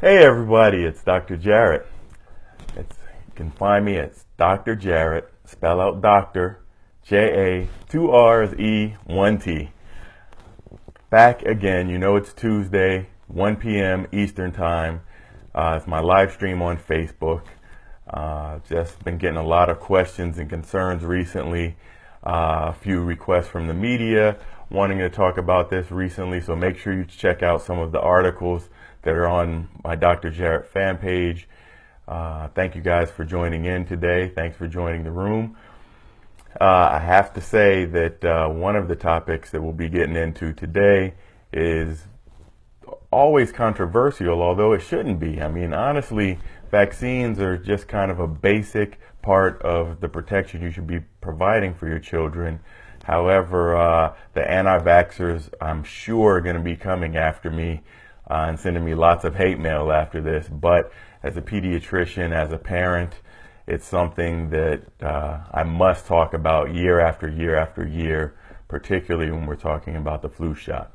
Hey everybody, it's Dr. Jarret. You can find me at Dr. Jarret, spell out Dr. J-A, 2 R's, E, 1 T. Back again, you know it's Tuesday, 1 p.m. Eastern Time. It's my live stream on Facebook. Just been getting a lot of questions and concerns recently. A few requests from the media wanting to talk about this recently, so make sure you check out some of the articles that are on my Dr. Jarret fan page. Thank you guys for joining in today. Thanks for joining the room. I have to say that one of the topics that we'll be getting into today is always controversial, although it shouldn't be. I mean, honestly, vaccines are just kind of a basic part of the protection you should be providing for your children. However, the anti-vaxxers, I'm sure, are going to be coming after me and sending me lots of hate mail after this. But as a pediatrician, as a parent, it's something that I must talk about year after year after year, particularly when we're talking about the flu shot.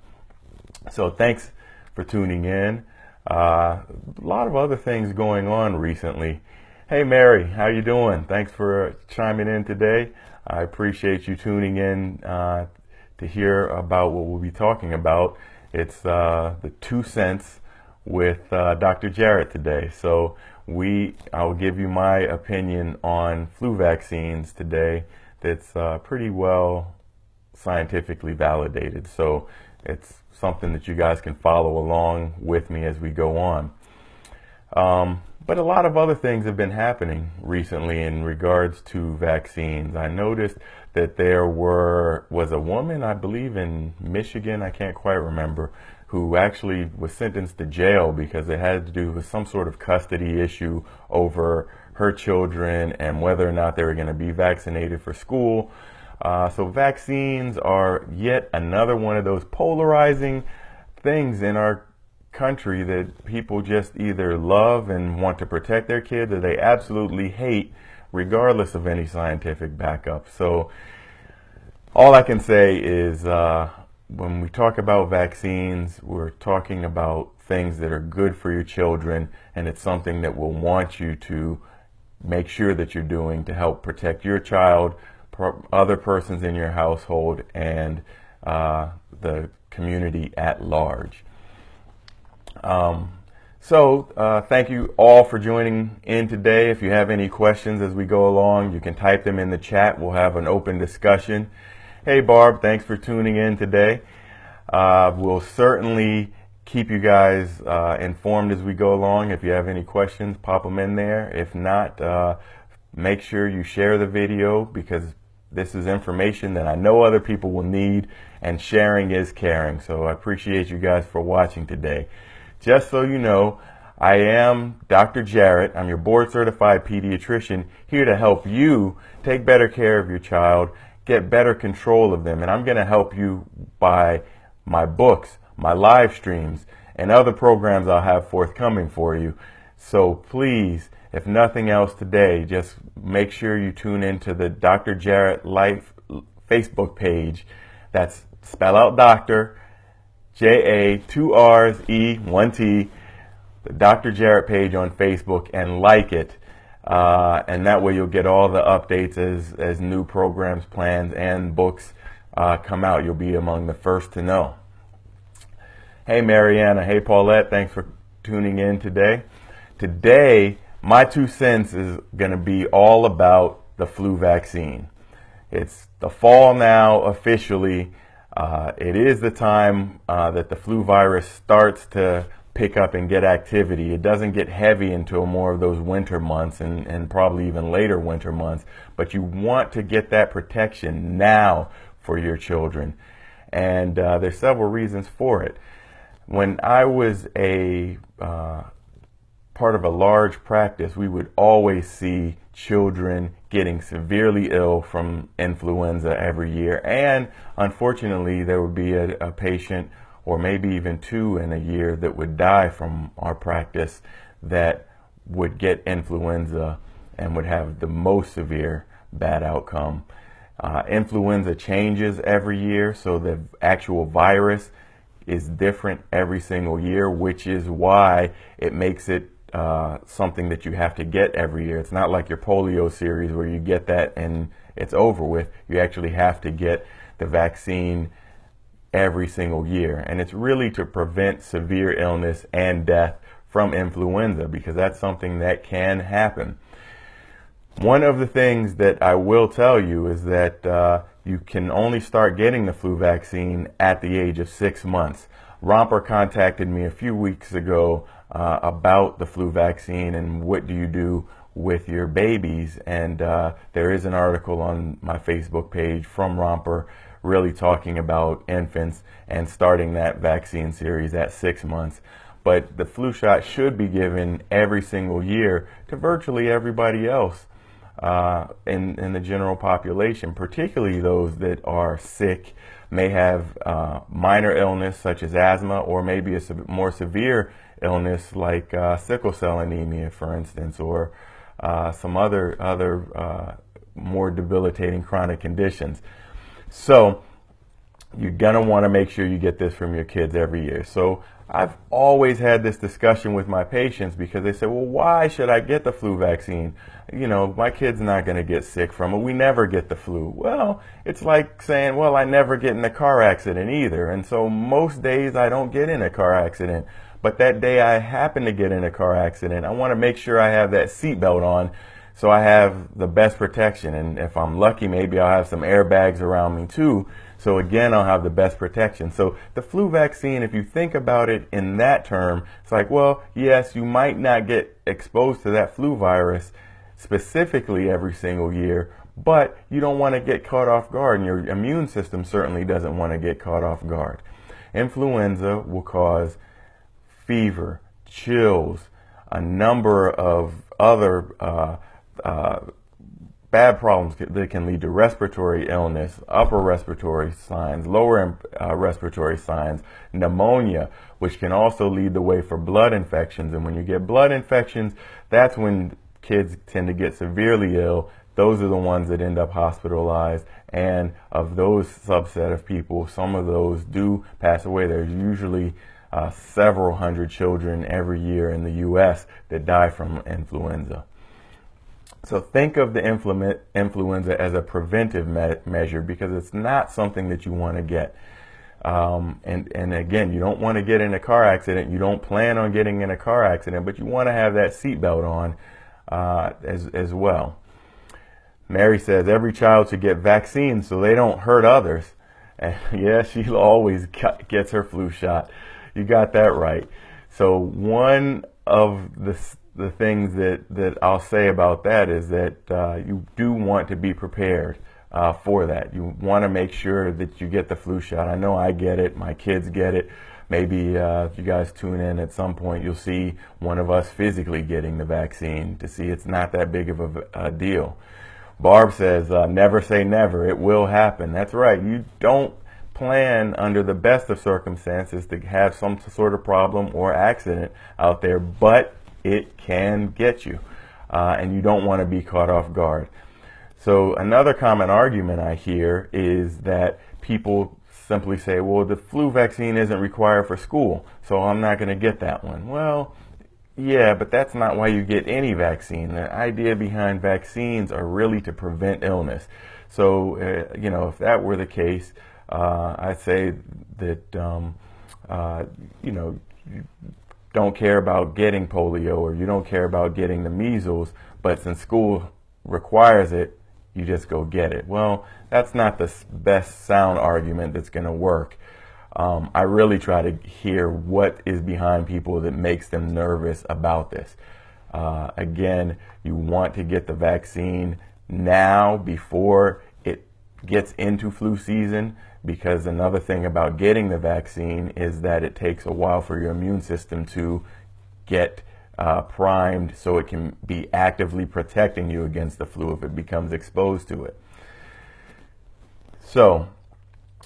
So thanks for tuning in. A lot of other things going on recently. Hey Mary, how you doing? Thanks for chiming in today. I appreciate you tuning in to hear about what we'll be talking about. It's the 2 cents with Dr. Jarret today. So I'll give you my opinion on flu vaccines today. That's pretty well scientifically validated. So it's something that you guys can follow along with me as we go on. But a lot of other things have been happening recently in regards to vaccines. I noticed that there was a woman, I believe in Michigan, I can't quite remember, who actually was sentenced to jail because it had to do with some sort of custody issue over her children and whether or not they were going to be vaccinated for school. So vaccines are yet another one of those polarizing things in our country that people just either love and want to protect their kids, or they absolutely hate, regardless of any scientific backup. So all I can say is when we talk about vaccines, we're talking about things that are good for your children, and it's something that we'll want you to make sure that you're doing to help protect your child, other persons in your household, and the community at large. Thank you all for joining in today. If you have any questions as we go along, you can type them in the chat. We'll have an open discussion. Hey Barb, thanks for tuning in today. We'll certainly keep you guys informed as we go along. If you have any questions, pop them in there. If not, make sure you share the video, because this is information that I know other people will need, and sharing is caring. So I appreciate you guys for watching today. Just so you know, I am Dr. Jarret. I'm your board certified pediatrician, here to help you take better care of your child, get better control of them. And I'm going to help you by my books, my live streams, and other programs I'll have forthcoming for you. So please, if nothing else today, just make sure you tune into the Dr. Jarret Life Facebook page. That's spell out Dr. J-A, 2 R's, E, 1 T, the Dr. Jarret page on Facebook, and like it. And that way you'll get all the updates as new programs, plans, and books come out. You'll be among the first to know. Hey Mariana, hey Paulette, thanks for tuning in today. Today, my 2 cents is going to be all about the flu vaccine. It's the fall now officially. It is the time that the flu virus starts to pick up and get activity. It doesn't get heavy until more of those winter months and probably even later winter months. But you want to get that protection now for your children. And there's several reasons for it. When I was a part of a large practice, we would always see children getting severely ill from influenza every year, and unfortunately there would be a patient, or maybe even 2 in a year, that would die from our practice that would get influenza and would have the most severe bad outcome. Influenza changes every year, so the actual virus is different every single year, which is why it makes it something that you have to get every year. It's not like your polio series where you get that and it's over with. You actually have to get the vaccine every single year. And it's really to prevent severe illness and death from influenza, because that's something that can happen. One of the things that I will tell you is that you can only start getting the flu vaccine at the age of 6 months. Romper contacted me a few weeks ago about the flu vaccine and what do you do with your babies, and there is an article on my Facebook page from Romper really talking about infants and starting that vaccine series at 6 months. But the flu shot should be given every single year to virtually everybody else in the general population, particularly those that are sick, may have minor illness such as asthma, or maybe a more severe illness like sickle cell anemia, for instance, or some other more debilitating chronic conditions. So you're gonna want to make sure you get this from your kids every year. So I've always had this discussion with my patients, because they say, well, why should I get the flu vaccine? You know, my kid's not going to get sick from it. We never get the flu. Well, it's like saying, well, I never get in a car accident either. And so most days I don't get in a car accident. But that day I happen to get in a car accident, I want to make sure I have that seatbelt on so I have the best protection. And if I'm lucky, maybe I'll have some airbags around me too. So again, I'll have the best protection. So the flu vaccine, if you think about it in that term, it's like, well, yes, you might not get exposed to that flu virus specifically every single year, but you don't want to get caught off guard, and your immune system certainly doesn't want to get caught off guard. Influenza will cause fever, chills, a number of other bad problems that can lead to respiratory illness, upper respiratory signs, lower respiratory signs, pneumonia, which can also lead the way for blood infections. And when you get blood infections, that's when kids tend to get severely ill. Those are the ones that end up hospitalized. And of those subset of people, some of those do pass away. There's usually several hundred children every year in the U.S. that die from influenza. So think of the influenza as a preventive measure, because it's not something that you want to get. And again, you don't want to get in a car accident. You don't plan on getting in a car accident, but you want to have that seatbelt on as well. Mary says every child should get vaccines so they don't hurt others. And yeah, she always gets her flu shot. You got that right. So one of the things that I'll say about that is that you do want to be prepared for that. You want to make sure that you get the flu shot. I know I get it. My kids get it. Maybe if you guys tune in at some point, you'll see one of us physically getting the vaccine to see it's not that big of a deal. Barb says, never say never. It will happen. That's right. You don't plan under the best of circumstances to have some sort of problem or accident out there, but it can get you, and you don't want to be caught off guard. So another common argument I hear is that people simply say, well, the flu vaccine isn't required for school, so I'm not going to get that one. Well, yeah, but that's not why you get any vaccine. The idea behind vaccines are really to prevent illness. So, you know, if that were the case, I'd say that, you know, you don't care about getting polio, or you don't care about getting the measles, but since school requires it, you just go get it. Well, that's not the best sound argument that's going to work. I really try to hear what is behind people that makes them nervous about this. Again, you want to get the vaccine now before it gets into flu season, because another thing about getting the vaccine is that it takes a while for your immune system to get primed so it can be actively protecting you against the flu if it becomes exposed to it. So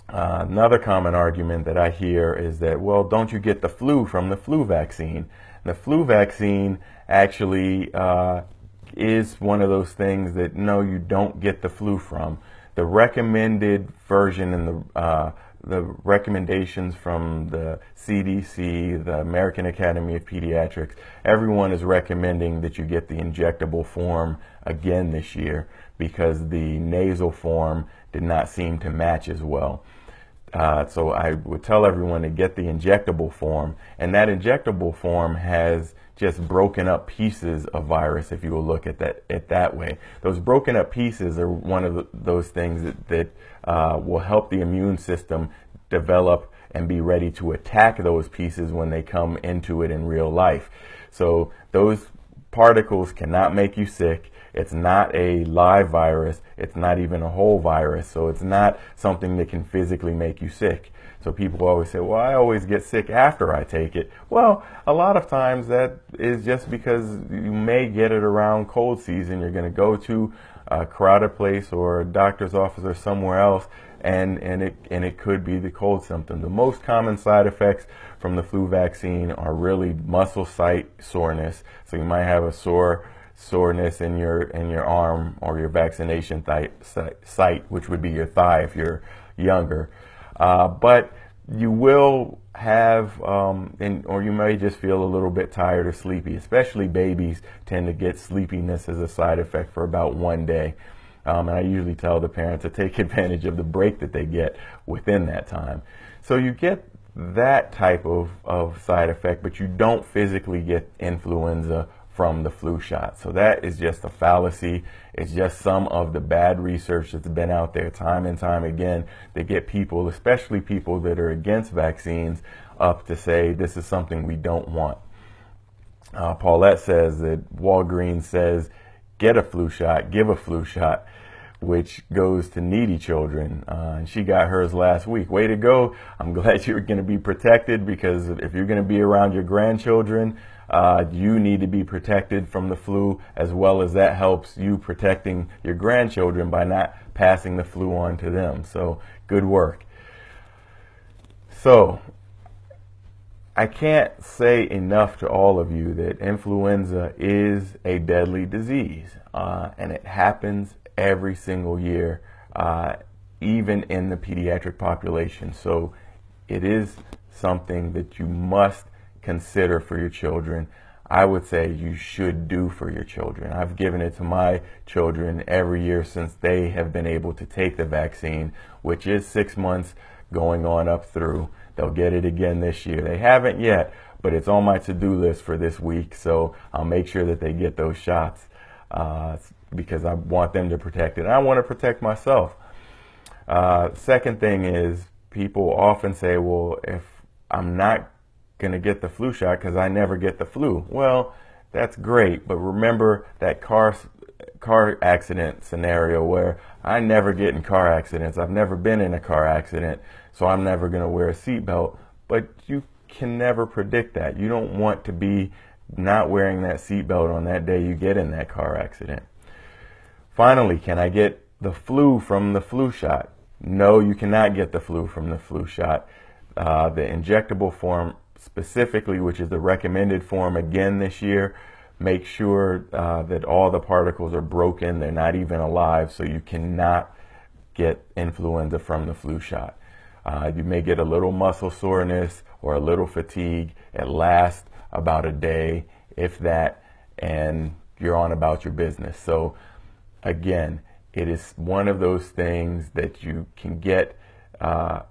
another common argument that I hear is that, well, don't you get the flu from the flu vaccine? The flu vaccine actually is one of those things that, no, you don't get the flu from. The recommended version in the the recommendations from the CDC, the American Academy of Pediatrics, everyone is recommending that you get the injectable form again this year because the nasal form did not seem to match as well. So I would tell everyone to get the injectable form, and that injectable form has just broken up pieces of virus, if you will look at that way. Those broken up pieces are one of those things that will help the immune system develop and be ready to attack those pieces when they come into it in real life. So those particles cannot make you sick. It's not a live virus. It's not even a whole virus. So it's not something that can physically make you sick. So people always say, well, I always get sick after I take it. Well, a lot of times that is just because you may get it around cold season. You're going to go to a crowded place or a doctor's office or somewhere else, and it could be the cold symptom. The most common side effects from the flu vaccine are really muscle site soreness. So you might have a soreness in your arm or your vaccination site, which would be your thigh if you're younger. But you will have, or you may just feel a little bit tired or sleepy. Especially babies tend to get sleepiness as a side effect for about 1 day. And I usually tell the parents to take advantage of the break that they get within that time. So you get that type of side effect, but you don't physically get influenza from the flu shot. So that is just a fallacy. It's just some of the bad research that's been out there time and time again that get people, especially people that are against vaccines, up to say this is something we don't want. Paulette says that Walgreens says get a flu shot, give a flu shot, which goes to needy children. And she got hers last week. Way to go. I'm glad you're going to be protected, because if you're going to be around your grandchildren, you need to be protected from the flu, as well as that helps you protecting your grandchildren by not passing the flu on to them. So good work. So I can't say enough to all of you that influenza is a deadly disease, and it happens every single year, even in the pediatric population. So it is something that you must consider for your children. I would say you should do for your children. I've given it to my children every year since they have been able to take the vaccine, which is 6 months going on up through. They'll get it again this year. They haven't yet, but it's on my to-do list for this week, so I'll make sure that they get those shots because I want them to protect it. And I want to protect myself. Second thing is, people often say, well, if I'm not going to get the flu shot because I never get the flu. Well, that's great, but remember that car accident scenario where I never get in car accidents. I've never been in a car accident, so I'm never going to wear a seatbelt. But you can never predict that. You don't want to be not wearing that seatbelt on that day you get in that car accident. Finally, can I get the flu from the flu shot? No, you cannot get the flu from the flu shot. The injectable form specifically, which is the recommended form again this year, make sure that all the particles are broken. They're not even alive, so you cannot get influenza from the flu shot. You may get a little muscle soreness or a little fatigue. It lasts about a day, if that, and you're on about your business. So again, it is one of those things that you can get a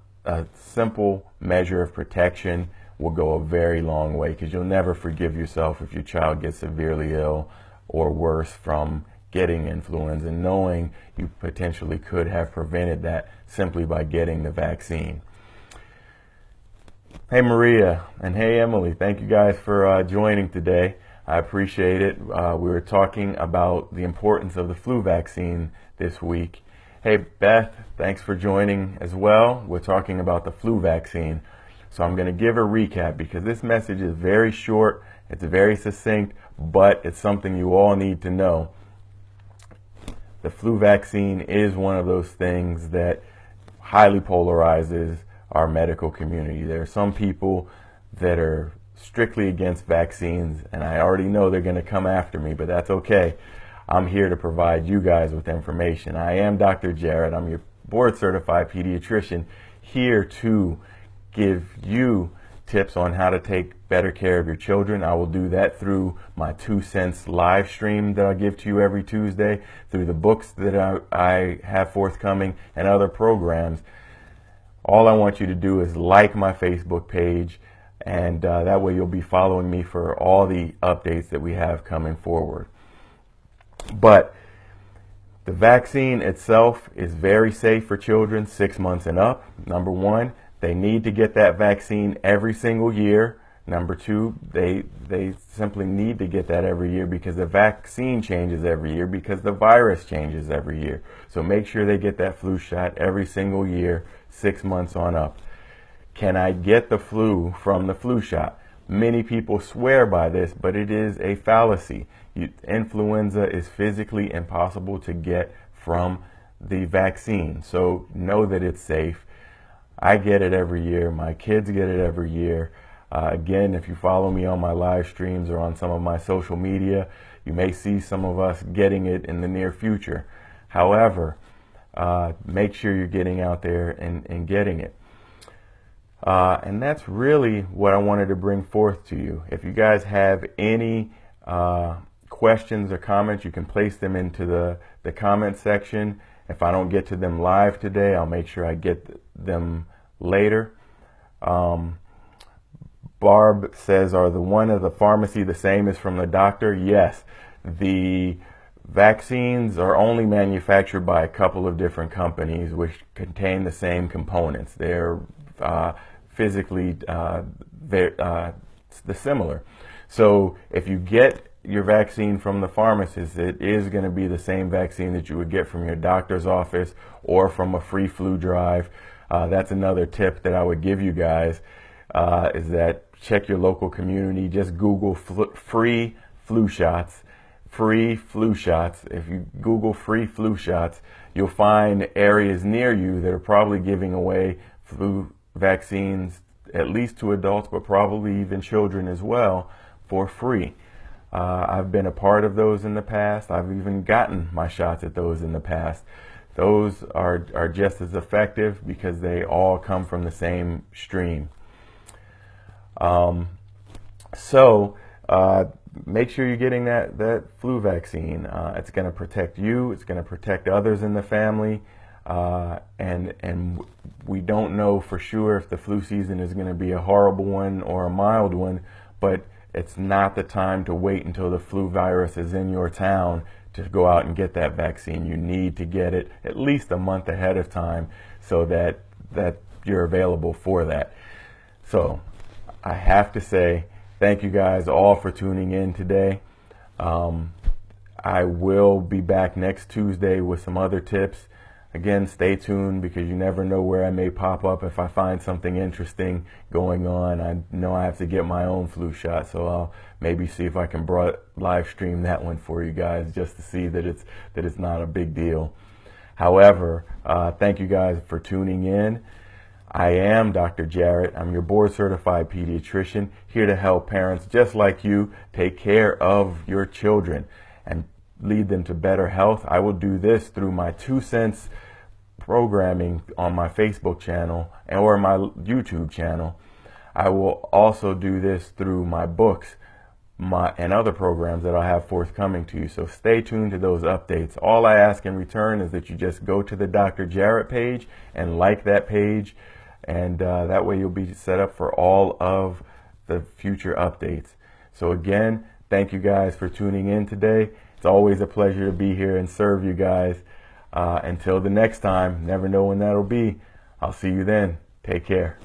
simple measure of protection will go a very long way, because you'll never forgive yourself if your child gets severely ill or worse from getting influenza, knowing you potentially could have prevented that simply by getting the vaccine. Hey Maria and hey Emily, thank you guys for joining today. I appreciate it. We were talking about the importance of the flu vaccine this week. Hey Beth, thanks for joining as well. We're talking about the flu vaccine. So I'm going to give a recap, because this message is very short, it's very succinct, but it's something you all need to know. The flu vaccine is one of those things that highly polarizes our medical community. There are some people that are strictly against vaccines, and I already know they're going to come after me, but that's okay. I'm here to provide you guys with information. I am Dr. Jarret. I'm your board certified pediatrician here to give you tips on how to take better care of your children. I will do that through my 2 cents live stream that I give to you every Tuesday, through the books that I have forthcoming, and other programs. All I want you to do is like my Facebook page, and that way you'll be following me for all the updates that we have coming forward. But the vaccine itself is very safe for children 6 months and up. Number one, they need to get that vaccine every single year. Number two, they simply need to get that every year because the vaccine changes every year, because the virus changes every year. So make sure they get that flu shot every single year, 6 months on up. Can I get the flu from the flu shot? Many people swear by this, but it is a fallacy. Influenza is physically impossible to get from the vaccine. So know that it's safe. I get it every year. My kids get it every year. Again, if you follow me on my live streams or on some of my social media, you may see some of us getting it in the near future. However, make sure you're getting out there and getting it. And that's really what I wanted to bring forth to you. If you guys have any questions or comments, you can place them into the comment section. If I don't get to them live today, I'll make sure I get them later. Barb says, are the one at the pharmacy the same as from the doctor? Yes. The vaccines are only manufactured by a couple of different companies which contain the same components. They're physically similar. So if you get your vaccine from the pharmacist, it is going to be the same vaccine that you would get from your doctor's office or from a free flu drive. That's another tip that I would give you guys, is that check your local community. Just Google free flu shots. Free flu shots. If you Google free flu shots, you'll find areas near you that are probably giving away flu vaccines, at least to adults, but probably even children as well, for free. I've been a part of those in the past. I've even gotten my shots at those in the past. Those are just as effective because they all come from the same stream. So make sure you're getting that flu vaccine. It's going to protect you. It's going to protect others in the family. And we don't know for sure if the flu season is going to be a horrible one or a mild one, but it's not the time to wait until the flu virus is in your town to go out and get that vaccine. You need to get it at least a month ahead of time so that you're available for that. So I have to say thank you guys all for tuning in today. I will be back next Tuesday with some other tips. Again, stay tuned because you never know where I may pop up if I find something interesting going on. I know I have to get my own flu shot, so I'll maybe see if I can live stream that one for you guys just to see that it's not a big deal. However, thank you guys for tuning in. I am Dr. Jarrett. I'm your board certified pediatrician here to help parents just like you take care of your children and lead them to better health. I will do this through my 2 cents programming on my Facebook channel or my YouTube channel. I will also do this through my books and other programs that I'll have forthcoming to you. So stay tuned to those updates. All I ask in return is that you just go to the Dr. Jarrett page and like that page, and that way you'll be set up for all of the future updates. So again, thank you guys for tuning in today. It's always a pleasure to be here and serve you guys. Until the next time, never know when that'll be. I'll see you then. Take care.